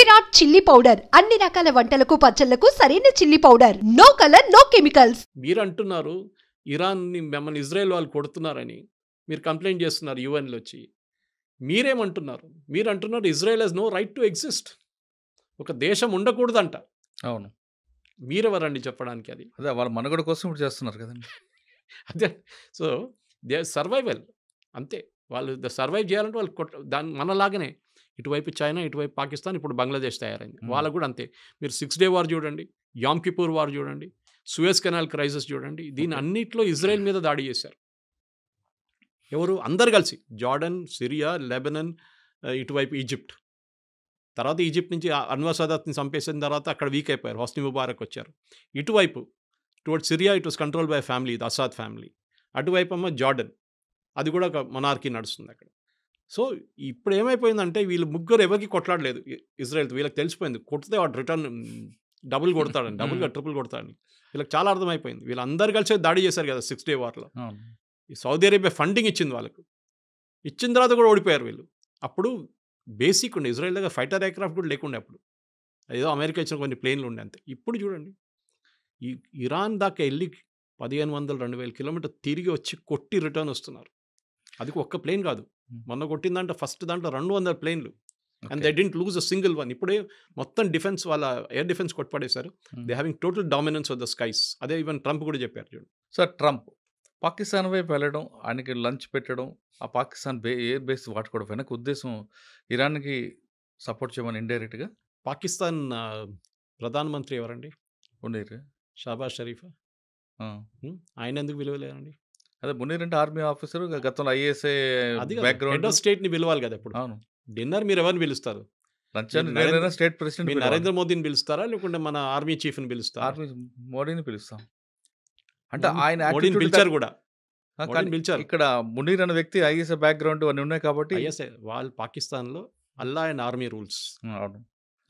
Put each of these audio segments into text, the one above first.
Virat chilli powder అన్ని రకాల వంటలకు పచ్చళ్లకు సరైన chilli powder. No colour no chemicals. మీరు అంటున్నారు ఇరాన్ని మిమ్మల్ని ఇజ్రాయెల్ వాళ్ళు కొడుతున్నారని మీరు కంప్లైంట్ చేస్తున్నారు యుఎన్లో వచ్చి. మీరేమంటున్నారు? మీరు అంటున్నారు Israel has no right to exist. ఒక దేశం ఉండకూడదంట. అవును. మీరెవరండి చెప్పడానికి? అది అదే వాళ్ళ మనుగడ కోసం ఇప్పుడు చేస్తున్నారు కదండి. అదే. సో దే సర్వైవల్ అంతే. వాళ్ళు సర్వైవ్ చేయాలంటే వాళ్ళు దాని మనలాగానే ఇటువైపు చైనా, ఇటువైపు పాకిస్తాన్, ఇప్పుడు బంగ్లాదేశ్ తయారైంది. వాళ్ళకు కూడా అంతే. మీరు 6 డే వార్ చూడండి, యామ్ కిపూర్ వార్ చూడండి, సూయజ్ కెనాల్ క్రైసిస్ చూడండి. దీని అన్నిట్లో ఇజ్రాయెల్ మీద దాడి చేశారు. ఎవరు? అందరు కలిసి. జార్డన్, సిరియా, లెబనన్, ఇటువైపు ఈజిప్ట్. తర్వాత ఈజిప్ట్ నుంచి అన్వర్ సదాత్ని చంపేసిన తర్వాత అక్కడ వీక్ అయిపోయారు. హొస్ని ముబారక్ వచ్చారు. ఇటువైపు towards Syria it was control by family, the Assad family. అటువైపు అమ్మ జార్డన్, అది కూడా ఒక మొనార్కీ నడుస్తుంది అక్కడ. సో ఇప్పుడు ఏమైపోయిందంటే వీళ్ళు ముగ్గురు ఎవరికి కొట్లాడలేదు ఇజ్రాయెల్. వీళ్ళకి తెలిసిపోయింది కొడితే వాడు రిటర్న్ డబుల్ కొడతాడని, డబుల్గా ట్రిపుల్ కొడతాడని. వీళ్ళకి చాలా అర్థమైపోయింది. వీళ్ళందరూ కలిసి దాడి చేశారు కదా 6 డే వార్లో. ఈ సౌదీ అరేబియా ఫండింగ్ ఇచ్చింది వాళ్ళకు. ఇచ్చిన తర్వాత కూడా ఓడిపోయారు వీళ్ళు. అప్పుడు బేసిక్ ఉండే ఇజ్రాయెల్ దగ్గర ఫైటర్ ఎయిర్క్రాఫ్ట్ కూడా లేకుండే అప్పుడు. ఏదో అమెరికా ఇచ్చిన కొన్ని ప్లేన్లు ఉండే అంతే. ఇప్పుడు చూడండి ఈ ఇరాన్ దాకా వెళ్ళి 1500-2000 కిలోమీటర్ తిరిగి వచ్చి కొట్టి రిటర్న్ వస్తున్నారు. అది ఒక్క ప్లేన్ కాదు. మొన్న కొట్టిందంటే ఫస్ట్ దాంట్లో 200 ప్లేన్లు. And they didn't lose a single one. ఇప్పుడే మొత్తం డిఫెన్స్ వాళ్ళ ఎయిర్ డిఫెన్స్ కొట్టుపడేశారు. They having total dominance of the skies. అదే ఈవెన్ ట్రంప్ కూడా చెప్పారు చూడండి. సార్ ట్రంప్ పాకిస్తాన్ వైపు వెళ్ళడం, ఆయనకి లంచ్ పెట్టడం, ఆ పాకిస్తాన్ ఎయిర్ బేస్ వాడుకోవడం వెనక ఉద్దేశం ఇరాన్కి సపోర్ట్ చేయమని ఇండైరెక్ట్గా. పాకిస్తాన్ ప్రధానమంత్రి ఎవరండి? మునీర్. షాబాజ్ షరీఫ్. ఆయన ఎందుకు విలువలేదండి? అదే మునీర్ అంటే ఆర్మీ ఆఫీసర్, గతంలో ఐఏఎస్ఏ బ్యాక్గ్రౌండ్. హెడ్ ఆఫ్ స్టేట్ని పిలవాలి కదా ఇప్పుడు. అవును. డిన్నర్ మీరు ఎవరిని పిలుస్తారు? లంచ్ స్టేట్ ప్రెసిడెంట్ నరేంద్ర మోదీని పిలుస్తారా, లేకుంటే మన ఆర్మీ చీఫ్ని పిలుస్తారా? ఆర్మీ మోడీని పిలుస్తాం. అంటే ఆయన మోడీని పిలిచారు కూడా. పిలిచారు. ఇక్కడ మునీర్ అనే వ్యక్తి ఐఎస్ఏ బ్యాక్గ్రౌండ్ అన్నీ ఉన్నాయి కాబట్టి ఐఎస్ఏ వాళ్ళు పాకిస్తాన్లో అల్లా అండ్ ఆర్మీ రూల్స్. అవును.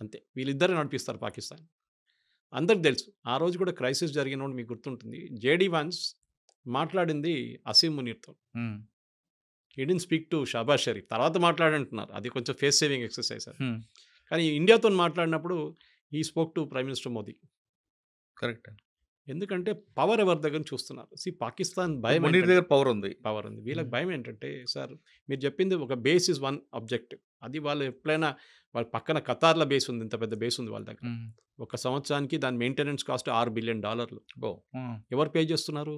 అంతే. వీళ్ళిద్దరే నడిపిస్తారు పాకిస్తాన్. అందరికి తెలుసు. ఆ రోజు కూడా క్రైసిస్ జరిగినప్పుడు మీకు గుర్తుంటుంది. జేడీ వాన్స్ మాట్లాడింది అసీం మునీర్తో. He didn't speak to Shahbaz Sharif. తర్వాత మాట్లాడంటున్నారు. అది కొంచెం ఫేస్ సేవింగ్ ఎక్సర్సైజ్. కానీ ఇండియాతో మాట్లాడినప్పుడు ఈ spoke to prime minister Modi. Correct. ఎందుకంటే పవర్ ఎవరి దగ్గర చూస్తున్నారు. పాకిస్తాన్ భయం, మునీర్ దగ్గర పవర్ ఉంది. వీళ్ళకి భయం ఏంటంటే, సార్ మీరు చెప్పింది ఒక బేస్ ఇస్ వన్ ఆబ్జెక్టివ్. అది వాళ్ళు ఎప్పుడైనా వాళ్ళ పక్కన ఖతార్లో బేస్ ఉంది, ఇంత పెద్ద బేస్ ఉంది వాళ్ళ దగ్గర. ఒక సంవత్సరానికి దాని మెయింటెనెన్స్ కాస్ట్ $6 బిలియన్. ఎవరు పే చేస్తున్నారు?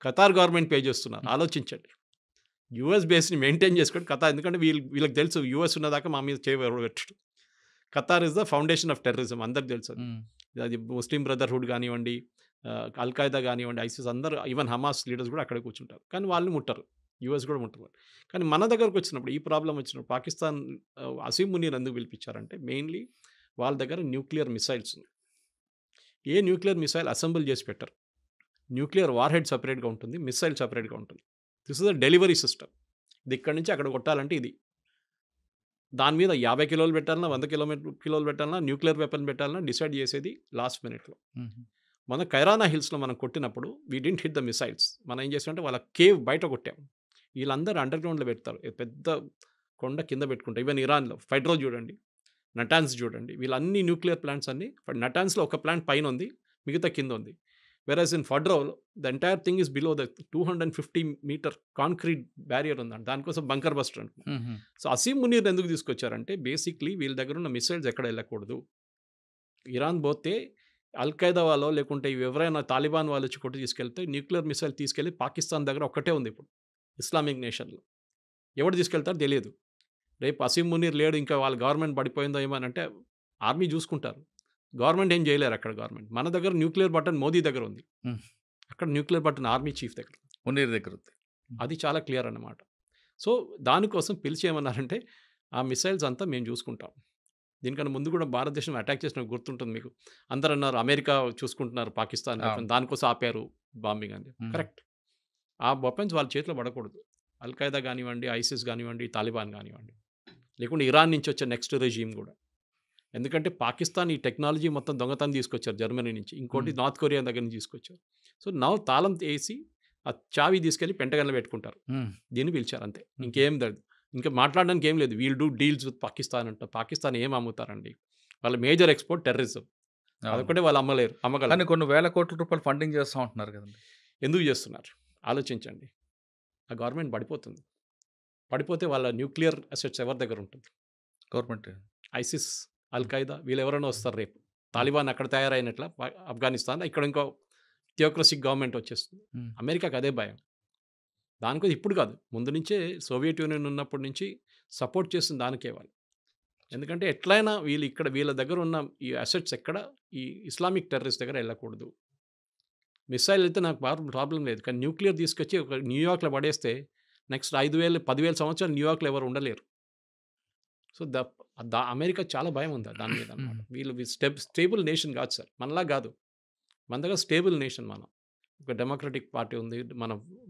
ఖతార్ గవర్నమెంట్ పే చేస్తున్నారు. ఆలోచించండి. యూఎస్ బేస్ని మెయింటైన్ చేసుకోండి ఖతార్. ఎందుకంటే వీళ్ళకి తెలుసు యూఎస్ ఉన్నదాకా మా మీద చేయబెట్టడు. Qatar is the foundation of terrorism. అందరికి తెలుసు. అది ముస్లిం బ్రదర్హుడ్ కానివ్వండి, అల్ఖైదా కానివ్వండి, ఐసిస్, అందరూ ఈవెన్ హమాస్ లీడర్స్ కూడా అక్కడే కూర్చుంటారు. కానీ వాళ్ళు ముట్టరు. యూఎస్ కూడా ముట్టరు. కానీ మన దగ్గరకు వచ్చినప్పుడు ఈ ప్రాబ్లం వచ్చినప్పుడు పాకిస్తాన్ అసీం మునీర్ ఎందుకు పిలిపించారంటే, మెయిన్లీ వాళ్ళ దగ్గర న్యూక్లియర్ మిసైల్స్ ఉన్నాయి. ఏ న్యూక్లియర్ మిసైల్ అసెంబుల్ చేసి పెట్టరు. న్యూక్లియర్ వార్ హెడ్ సపరేట్గా ఉంటుంది, మిసైల్ సపరేట్గా ఉంటుంది. This is the delivery system. ఇది ఇక్కడి నుంచి అక్కడ కొట్టాలంటే ఇది. దాని మీద 50 కిలోలు పెట్టాలన్నా, 100 కిలోలు పెట్టాలన్నా, న్యూక్లియర్ వెపన్ పెట్టాలన్నా డిసైడ్ చేసేది లాస్ట్ మినిట్లో. మన కైరానా హిల్స్లో మనం కొట్టినప్పుడు we didn't hit the missiles. మనం ఏం చేసామంటే వాళ్ళ కేవ్ బయట కొట్టాం. వీళ్ళందరూ అండర్ గ్రౌండ్లో పెడతారు. పెద్ద కొండ కింద పెట్టుకుంటారు. ఈవెన్ ఇరాన్లో ఫైడ్రో చూడండి, నటాన్స్ చూడండి, వీళ్ళన్ని న్యూక్లియర్ ప్లాంట్స్ అన్ని. నటాన్స్లో ఒక ప్లాంట్ పైన ఉంది, మిగతా కింద ఉంది. వెరాజ్ ఇన్ ఫడ్రో the entire thing is below the 250 metre concrete barrier ఉందండి. దానికోసం బంకర్ బస్టర్ అంటున్నాం. సో అసీం మునీర్ ఎందుకు తీసుకొచ్చారంటే, బేసిక్లీ వీళ్ళ దగ్గర ఉన్న మిసైల్స్ ఎక్కడ వెళ్ళకూడదు. ఇరాన్ పోతే అల్ఖైదా వాళ్ళు, లేకుంటే ఎవరైనా తాలిబాన్ వాళ్ళు వచ్చి కొట్టి తీసుకెళ్తే న్యూక్లియర్ మిసైల్ తీసుకెళ్ళి పాకిస్తాన్ దగ్గర ఒక్కటే ఉంది ఇప్పుడు ఇస్లామిక్ నేషన్లో. ఎవరు తీసుకెళ్తారో తెలియదు. రేపు అసీం మునీర్ లేడు, ఇంకా వాళ్ళ గవర్నమెంట్ పడిపోయిందో ఏమనంటే ఆర్మీ చూసుకుంటారు. గవర్నమెంట్ ఏం చేయలేరు అక్కడ. గవర్నమెంట్ మన దగ్గర న్యూక్లియర్ బటన్ మోదీ దగ్గర ఉంది, అక్కడ న్యూక్లియర్ బటన్ ఆర్మీ చీఫ్ దగ్గర, మునీర్ దగ్గర ఉంది. అది చాలా క్లియర్ అన్నమాట. సో దానికోసం పిలిచి ఏమన్నారంటే, ఆ మిసైల్స్ అంతా మేము చూసుకుంటాం. దీనికన్నా ముందు కూడా భారతదేశం అటాక్ చేసిన గుర్తుంటుంది మీకు. అందరూ అన్నారు అమెరికా చూసుకుంటున్నారు పాకిస్తాన్, దానికోసం ఆపారు బాంబింగ్ అని. కరెక్ట్. ఆ వెపన్స్ వాళ్ళ చేతిలో పడకూడదు. అల్ఖైదా కానివ్వండి, ఐసిస్ కానివ్వండి, తాలిబాన్ కానివ్వండి, లేకుంటే ఇరాన్ నుంచి వచ్చే నెక్స్ట్ రెజీమ్ కూడా. ఎందుకంటే పాకిస్తాన్ ఈ టెక్నాలజీ మొత్తం దొంగతనం తీసుకొచ్చారు జర్మనీ నుంచి, ఇంకోటి నార్త్ కొరియా దగ్గర నుంచి తీసుకొచ్చారు. సో తాళం వేసి ఆ చావి తీసుకెళ్ళి పెంటగన్లో పెట్టుకుంటారు. దీన్ని పిలిచారు అంతే, ఇంకేం లేదు. ఇంకా మాట్లాడడానికి ఏం లేదు. We'll do deals with Pakistan అంట. పాకిస్తాన్ ఏం అమ్ముతారండి? వాళ్ళ మేజర్ ఎక్స్పోర్ట్ టెర్రరిజం. అవును. అదొకటే వాళ్ళు కానీ అమ్మగలరు. కొన్ని వేల కోట్ల రూపాయలు ఫండింగ్ చేస్తా ఉంటున్నారు కదండి. ఎందుకు చేస్తున్నారు ఆలోచించండి. ఆ గవర్నమెంట్ పడిపోతుంది. పడిపోతే వాళ్ళ న్యూక్లియర్ అసెట్స్ ఎవరి దగ్గర ఉంటుంది? గవర్నమెంట్ ఐసిస్, అల్-ఖైదా వీళ్ళు ఎవరైనా వస్తారు రేపు. తాలిబాన్ అక్కడ తయారైనట్ల ఆఫ్ఘనిస్తాన్ ఇక్కడ ఇంకో థియోక్రసిక్ గవర్నమెంట్ వచ్చేస్తుంది. అమెరికాకి అదే భయం. దానికోసం ఇప్పుడు కాదు, ముందు నుంచే సోవియట్ యూనియన్ ఉన్నప్పటి నుంచి సపోర్ట్ చేస్తుంది దానికే వాళ్ళు. ఎందుకంటే ఎట్లయినా వీళ్ళు ఇక్కడ వీళ్ళ దగ్గర ఉన్న ఈ అసెట్స్ ఎక్కడ ఈ ఇస్లామిక్ టెర్రరిస్ట్ దగ్గర వెళ్ళకూడదు. మిసైల్ అయితే నాకు ప్రాబ్లం లేదు, కానీ న్యూక్లియర్ తీసుకొచ్చి ఒక న్యూయార్క్లో పడేస్తే నెక్స్ట్ 5,000-10,000 సంవత్సరాలు న్యూయార్క్లో ఎవరు ఉండలేరు. సో అమెరికా చాలా భయం ఉంది దాని మీద అనమాట. వీళ్ళు స్టేబుల్ నేషన్ కాదు సార్, మనలా కాదు. మన దగ్గర స్టేబుల్ నేషన్ మనం. ఒక డెమోక్రటిక్ పార్టీ ఉంది,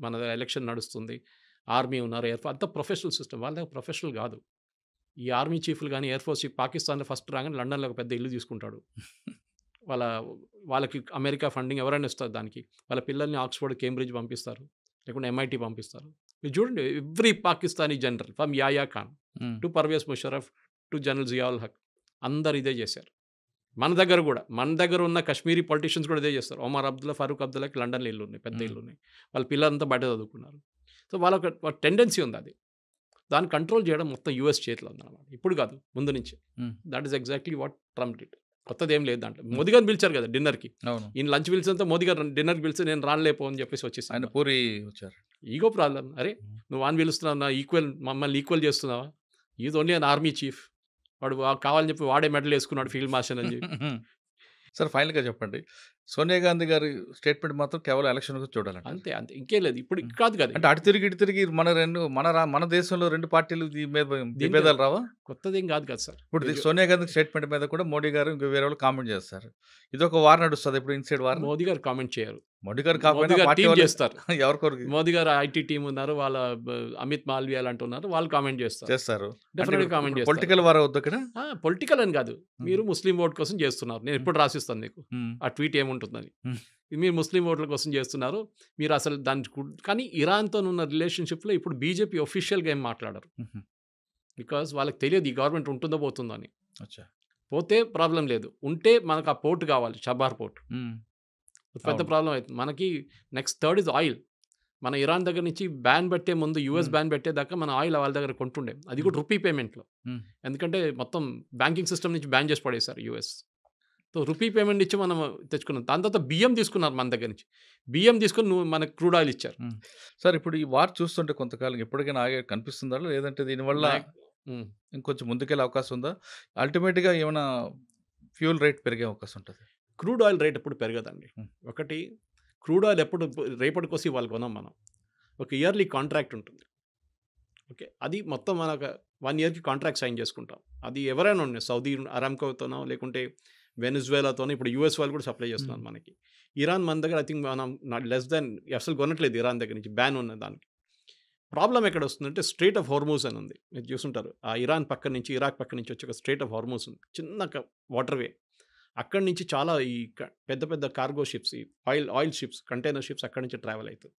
మన ఎలక్షన్ నడుస్తుంది, ఆర్మీ ఉన్నారు, ఎయిర్ ఫోర్స్ అంతా ప్రొఫెషనల్ సిస్టమ్. వాళ్ళ దగ్గర ప్రొఫెషనల్ కాదు. ఈ ఆర్మీ చీఫ్లు కానీ ఎయిర్ ఫోర్స్ చీఫ్ పాకిస్తాన్లో ఫస్ట్ రాగానే లండన్లో ఒక పెద్ద ఇల్లు తీసుకుంటాడు. వాళ్ళకి అమెరికా ఫండింగ్ ఎవరైనా ఇస్తారు దానికి. వాళ్ళ పిల్లల్ని ఆక్స్ఫర్డ్, కేంబ్రిడ్జ్ పంపిస్తారు, లేకుంటే MIT పంపిస్తారు. మీరు చూడండి, every Pakistani general from Yahya Khan to Pervez Musharraf to general Zia ul Haq అందరు ఇదే చేశారు. మన దగ్గర ఉన్న కశ్మీరీ పొలిటీషియన్స్ కూడా ఇదే చేస్తారు. ఒమర్ అబ్దుల్లా, ఫరూక్ అబ్దుల్లాకి లండన్లో ఇల్లు ఉన్నాయి, పెద్ద ఇల్లు ఉన్నాయి. వాళ్ళ పిల్లలంతా బయట చదువుకున్నారు. సో వాళ్ళకి టెండెన్సీ ఉంది అది. దాన్ని కంట్రోల్ చేయడం మొత్తం US చేతిలో ఉందన్నమాట. ఇప్పుడు కాదు, ముందు నుంచి. That is exactly what Trump did. కొత్తది ఏం లేదు దాంట్లో. మోదీ గారిని పిలిచారు కదా డిన్నర్కి. ఈయన లంచ్ పిలిచినంత మోదీ గారు డిన్నర్కి పిలిచి నేను రాలేపో అని చెప్పేసి వచ్చేసి ఆయన పూరి వచ్చారు. Ego problem. అరే నువ్వు వాన్ పిలుస్తున్నావు, నా మమ్మల్ని ఈక్వల్ చేస్తున్నావా? Is only an army chief. వాడు కావాలని చెప్పి వాడే మెడల్ వేసుకున్నాడు ఫీల్డ్ మార్షల్ అని చెప్పి. సార్ ఫైనల్గా చెప్పండి, సోనియా గాంధీ గారి స్టేట్మెంట్ మాత్రం కేవలం ఎలక్షన్ చూడాలంటే అంతే ఇంకేం లేదు. ఇప్పుడు కాదు కదా, అంటే అటు తిరిగి ఇటు తిరిగి మన దేశంలో 2 పార్టీలు విభేదాలు రావా? కొత్తదేం కాదు కదా సార్. ఇప్పుడు సోనియా గాంధీ స్టేట్మెంట్ మీద కూడా మోడీ గారు ఇంకా వేరే వాళ్ళు కామెంట్ చేస్తారు. ఇది ఒక వార్ నడుస్తుంది. ఇప్పుడు ఇన్సైడ్ వార్. మోదీ గారు కామెంట్ చేయరు. మోడీ గారు కామెంట్ చేస్తారు. ఎవరికొరకు మోదీ గారు IT టీం ఉన్నారు, వాళ్ళ అమిత్ మాల్వియా అంటున్నారు, వాళ్ళు కామెంట్ చేస్తారు. డెఫినెట్గా కామెంట్ చేస్తారు. పొలిటికల్ వార్ అవుతుంది అక్కడ. పొలిటికల్ అని కాదు, మీరు ముస్లిం ఓట్ కోసం చేస్తున్నారు. నేను ఎప్పుడు రాసిస్తాను మీకు ఆ ట్వీట్ ఏముంటుందని. మీరు ముస్లిం ఓట్ల కోసం చేస్తున్నారు, మీరు అసలు కానీ ఇరాన్తో ఉన్న రిలేషన్షిప్లో ఇప్పుడు బీజేపీ ఒఫీషియల్గా ఏం మాట్లాడరు. బికాజ్ వాళ్ళకి తెలియదు ఈ గవర్నమెంట్ ఉంటుందో పోతుందో అని. పోతే ప్రాబ్లం లేదు, ఉంటే మనకు ఆ పోర్ట్ కావాలి, షబార్ పోర్ట్. పెద్ద ప్రాబ్లం అవుతుంది మనకి. Next third is oil. మన ఇరాన్ దగ్గర నుంచి బ్యాన్ పెట్టే ముందు US బ్యాన్ పెట్టేదాకా మన ఆయిల్ వాళ్ళ దగ్గర కొంటుండే, అది కూడా రూపీ పేమెంట్లో. ఎందుకంటే మొత్తం బ్యాంకింగ్ సిస్టమ్ నుంచి బ్యాన్ చేసి పడేశారు US. సో రూపీ పేమెంట్ ఇచ్చి మనం తెచ్చుకున్నాం. దాని తర్వాత బియ్యం తీసుకున్నారు మన దగ్గర నుంచి. బియ్యం తీసుకుని మనకు క్రూడ్ ఆయిల్ ఇచ్చారు. సార్ ఇప్పుడు ఈ వార్ చూస్తుంటే కొంతకాలం ఎప్పటికైనా ఆగే కనిపిస్తుందా, లేదంటే దీనివల్ల ఇంకొంచెం ముందుకెళ్ళే అవకాశం ఉందా? అల్టిమేట్గా ఏమైనా ఫ్యూల్ రేట్ పెరిగే అవకాశం ఉంటుంది? క్రూడ్ ఆయిల్ రేట్ ఎప్పుడు పెరగదండి. ఒకటి, క్రూడ్ ఆయిల్ ఎప్పుడు రేపటి కోసం వాళ్ళు కొనాం మనం. ఒక ఇయర్లీ కాంట్రాక్ట్ ఉంటుంది. ఓకే, అది మొత్తం మనకు 1 yearకి కాంట్రాక్ట్ సైన్ చేసుకుంటాం. అది ఎవరైనా ఉన్నాయి, సౌదీ అరామ్కోతోనో లేకుంటే వెనిజువేలాతోనో. ఇప్పుడు US వాళ్ళు కూడా సప్లై చేస్తున్నారు మనకి. ఇరాన్ మన దగ్గర ఐ థింక్ మనం లెస్ దాన్ అసలు కొనట్లేదు ఇరాన్ దగ్గర నుంచి, బ్యాన్ ఉన్న దానికి. ప్రాబ్లం ఎక్కడ వస్తుందంటే స్ట్రేట్ ఆఫ్ హార్మూజ్ అని ఉంది, మీరు చూసుంటారు. ఆ ఇరాన్ పక్క నుంచి, ఇరాక్ పక్క నుంచి వచ్చే ఒక స్ట్రేట్ ఆఫ్ హార్మూజ్ ఉంది, చిన్న వాటర్వే. అక్కడి నుంచి చాలా ఈ పెద్ద పెద్ద కార్గో షిప్స్, ఈ ఆయిల్ షిప్స్, కంటైనర్ షిప్స్ అక్కడి నుంచి ట్రావెల్ అవుతుంది.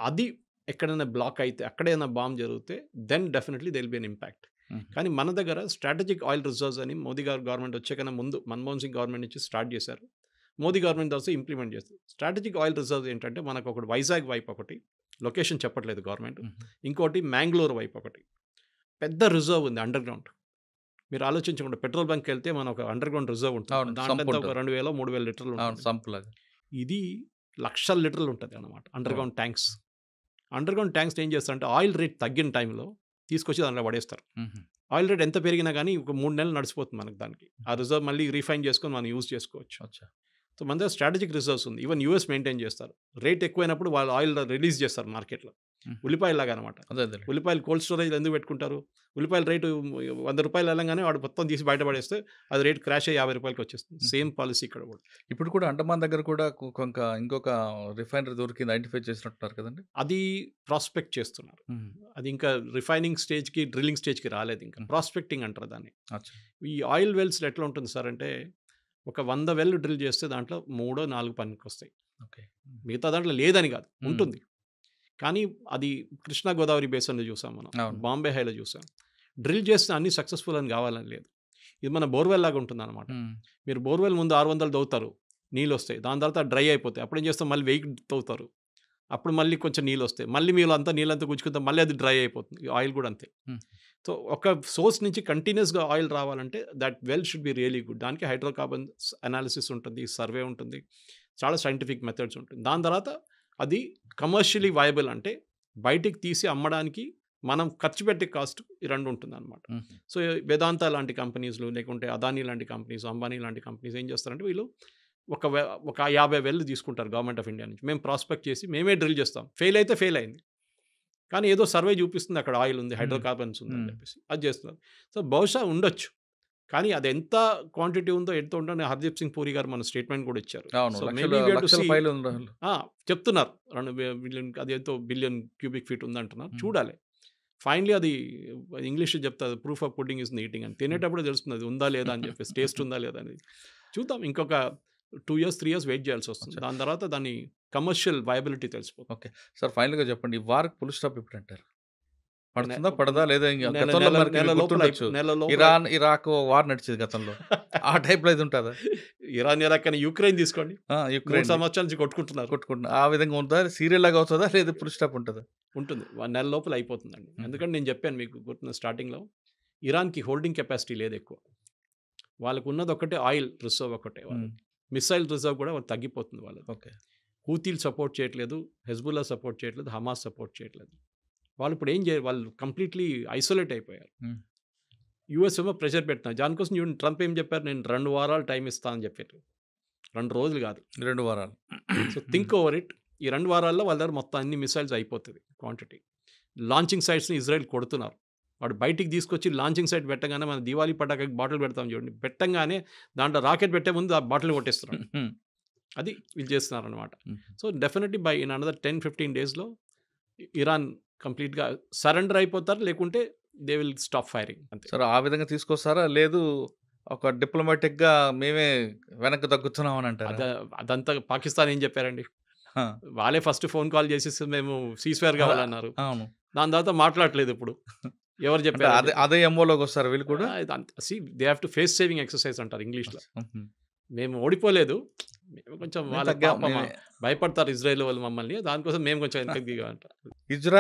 అది ఎక్కడైనా బ్లాక్ అయితే, అక్కడైనా బాంబ్ జరిగితే then definitely they will be an impact. కానీ మన దగ్గర స్ట్రాటజిక్ ఆయిల్ రిజర్వ్స్ అని మోదీ గారు గవర్నమెంట్ వచ్చేకన్నా ముందు మన్మోహన్ సింగ్ గవర్నమెంట్ నుంచి స్టార్ట్ చేశారు. మోదీ గవర్నమెంట్ తర్వాత ఇంప్లిమెంట్ చేస్తారు. స్ట్రాటజిక్ ఆయిల్ రిజర్వ్స్ ఏంటంటే మనకు ఒకటి వైజాగ్ వైపు ఒకటి, లొకేషన్ చెప్పట్లేదు గవర్నమెంట్, ఇంకోటి మ్యాంగ్లూర్ వైపు ఒకటి పెద్ద రిజర్వ్ ఉంది అండర్ గ్రౌండ్. మీరు ఆలోచించకుండా పెట్రోల్ బంక్ వెళ్తే మన ఒక అండర్ గ్రౌండ్ రిజర్వ్ ఉంటుంది, దాంట్లో 2,000-3,000 లీటర్లు ఉంటుంది. ఇది 1,00,000 లీటర్లు ఉంటుంది అన్నమాట under ground tanks. Under ground tanks ఏం చేస్తారంటే ఆయిల్ రేట్ తగ్గిన టైంలో తీసుకొచ్చి దాంట్లో పడేస్తారు. ఆయిల్ రేట్ ఎంత పెరిగినా కానీ ఒక 3 నెలలు నడిచిపోతుంది మనకు. దానికి ఆ రిజర్వ్ మళ్ళీ రీఫైన్ చేసుకొని మనం యూజ్ చేసుకోవచ్చు. సో మన దగ్గర స్ట్రాటజిక్ రిజర్వ్స్ ఉంది. ఈవెన్ US మెయింటైన్ చేస్తారు. రేట్ ఎక్కువైనప్పుడు వాళ్ళు ఆయిల్ రిలీజ్ చేస్తారు మార్కెట్లో, ఉల్లిపాయలాగా అనమాట. ఉల్లిపాయలు కోల్డ్ స్టోరేజ్ ఎందుకు పెట్టుకుంటారు? ఉల్లిపాయల రేటు 100 రూపాయలు వెళ్ళగానే వాడు మొత్తం తీసి బయట పడేస్తే అది రేట్ క్రాష్ అయ్యి 50 రూపాయలకి వచ్చేస్తుంది. సేమ్ పాలసీ ఇక్కడ కూడా. ఇప్పుడు కూడా అండమాన్ దగ్గర కూడా ఇంకొక రిఫైనరీ దొరికింది, ఐడెంటిఫై చేసినట్టున్నారు కదండి. అది ప్రాస్పెక్ట్ చేస్తున్నారు. అది ఇంకా రిఫైనింగ్ స్టేజ్కి, డ్రిల్లింగ్ స్టేజ్కి రాలేదు, ఇంకా ప్రాస్పెక్టింగ్ అంటారు దాన్ని. ఈ ఆయిల్ వెల్స్లో ఎట్లా ఉంటుంది సార్ అంటే, ఒక 100 వెల్ డ్రిల్ చేస్తే దాంట్లో 3-4 పనికి వస్తాయి. మిగతా దాంట్లో లేదని కాదు, ఉంటుంది. కానీ అది కృష్ణా గోదావరి బేసిన్లో చూసాం మనం, బాంబే హైలో చూసాం. డ్రిల్ చేస్తే అన్ని సక్సెస్ఫుల్ అని కావాలని లేదు. ఇది మన బోర్వెల్ లాగా ఉంటుంది అనమాట. మీరు బోర్వెల్ ముందు 600 తవ్వుతారు, నీళ్ళు వస్తాయి, దాని తర్వాత డ్రై అయిపోతాయి, అప్పుడు ఏం చేస్తాం మళ్ళీ 1000 తవ్వుతారు, అప్పుడు మళ్ళీ కొంచెం నీళ్ళు వస్తాయి, మళ్ళీ మీరు అంతా నీళ్ళంతా గుంజుకుంటాం, మళ్ళీ అది డ్రై అయిపోతుంది. ఆయిల్ కూడా అంతే. సో ఒక సోర్స్ నుంచి కంటిన్యూస్గా ఆయిల్ రావాలంటే that well should be really good. దానికి హైడ్రోకార్బన్స్ అనాలిసిస్ ఉంటుంది, సర్వే ఉంటుంది, చాలా సైంటిఫిక్ మెథడ్స్ ఉంటుంది. దాని తర్వాత అది కమర్షియలీ వయబుల్ అంటే బయటికి తీసి అమ్మడానికి మనం ఖర్చు పెట్టే కాస్ట్ ఈ రెండు ఉంటుంది అనమాట. సో వేదాంత లాంటి కంపెనీస్లు, లేకుంటే అదానీ లాంటి కంపెనీస్, అంబానీ లాంటి కంపెనీస్ ఏం చేస్తారంటే వీళ్ళు ఒక 50 వెళ్ళు తీసుకుంటారు గవర్నమెంట్ ఆఫ్ ఇండియా నుంచి. మేము ప్రాస్పెక్ట్ చేసి మేమే డ్రిల్ చేస్తాం, ఫెయిల్ అయితే ఫెయిల్ అయింది, కానీ ఏదో సర్వే చూపిస్తుంది అక్కడ ఆయిల్ ఉంది, హైడ్రోకార్బన్స్ ఉంది అని చెప్పేసి అది చేస్తున్నారు. సో బహుశా ఉండొచ్చు, కానీ అది ఎంత క్వాంటిటీ ఉందో ఎంత ఉంటుందో హర్దీప్ సింగ్ పూరి గారు మన స్టేట్మెంట్ కూడా ఇచ్చారు. సో చెప్తున్నారు 2 బిలియన్, అది ఎంతో బిలియన్ క్యూబిక్ ఫీట్ ఉందంటున్నారు. చూడాలి, ఫైనలీ అది ఇంగ్లీష్ చెప్తారు, proof of pudding is eating అని. తినేటప్పుడు తెలుస్తుంది అది ఉందా లేదా అని చెప్పేసి, టేస్ట్ ఉందా లేదా అనేది. చూద్దాం, ఇంకొక 2 years 3 years వెయిట్ చేయాల్సి వస్తుంది. దాని తర్వాత దాని కమర్షియల్ వయబిలిటీ తెలిసిపోతుంది. ఓకే సార్, ఫైనల్గా చెప్పండి, ఈ వార్కి ఫుల్ స్టాప్ ఇప్పుడు అంటారు, పడుతుందా పడదా లేదా? ఇరాన్ ఇరాక్ వార్ నడిచేది గతంలో, ఆ టైప్ లో ఇది ఉంటుందా? ఇరాన్ ఇరాక్ అని యుక్రెయిన్ తీసుకోండి, యుక్రెయిన్ సంవత్సరాల నుంచి కొట్టుకుంటున్నారు, ఆ విధంగా ఉంటుందా? సీరియల్ లాగా అవుతుందా లేదా ఫుల్ స్టాప్ ఉంటుందా? ఉంటుంది, 1 నెల లోపల అయిపోతుందండి. ఎందుకంటే నేను చెప్పాను మీకు గుర్తున్న స్టార్టింగ్లో, ఇరాన్కి హోల్డింగ్ కెపాసిటీ లేదు ఎక్కువ, వాళ్ళకు ఉన్నది ఒకటే ఆయిల్ రిజర్వ్ ఒకటే, మిసైల్ రిజర్వ్ కూడా వాళ్ళు తగ్గిపోతుంది వాళ్ళది. ఓకే, హూతీలు సపోర్ట్ చేయట్లేదు, హెజ్బుల్లా సపోర్ట్ చేయట్లేదు, హమాస్ సపోర్ట్ చేయట్లేదు. వాళ్ళు ఇప్పుడు ఏం చేయాలి, వాళ్ళు కంప్లీట్లీ ఐసోలేట్ అయిపోయారు. యూఎస్ ఏమో ప్రెషర్ పెట్టినా, దానికోసం చూడండి ట్రంప్ ఏం చెప్పారు, నేను 2 వారాలు టైం ఇస్తాను అని చెప్పారు. 2 రోజులు కాదు, 2 వారాలు. So think over it. ఈ 2 వారాల్లో వాళ్ళ దగ్గర మొత్తం అన్ని మిసైల్స్ అయిపోతుంది క్వాంటిటీ. లాంచింగ్ సైట్స్ని ఇజ్రాయెల్ కొడుతున్నారు, వాడు బయటికి తీసుకొచ్చి లాంచింగ్ సైట్ పెట్టగానే మన దివాళీ పటాకకి బాటిల్ పెడతాం చూడండి, పెట్టంగానే దాంట్లో రాకెట్ పెట్టే ముందు ఆ బాటిల్ కొట్టేస్తున్నాడు. అది వీళ్ళు చేస్తున్నారు అనమాట. So definitely by in another 10-15 డేస్లో ఇరాన్ కంప్లీట్గా సరెండర్ అయిపోతారు, లేకుంటే దే విల్ స్టాప్ ఫైరింగ్ అంతే. సరే, ఆ విధంగా తీసుకొస్తారా, లేదు ఒక డిప్లొమాటిక్గా మేమే వెనక్కి తగ్గుతున్నాం అని అంటారు? అదంతా పాకిస్తాన్ ఏం చెప్పారండి, వాళ్ళే ఫస్ట్ ఫోన్ కాల్ చేసి మేము సీస్ఫైర్ కావాలన్నారు, దాని తర్వాత మాట్లాడలేదు. ఇప్పుడు ఎవరు చెప్పారు? అదే ఎంఓలోకి వస్తారు వీళ్ళు కూడా. They have to face saving exercise అంటారు ఇంగ్లీష్లో. మేము ఓడిపోలేదు, మేము కొంచెం వాళ్ళ భయపడతారు ఇజ్రాయెల్ వాళ్ళు మమ్మల్ని, దానికోసం మేము కొంచెం వెనక్కి దిగా అంటారు. ఇజ్రాయెల్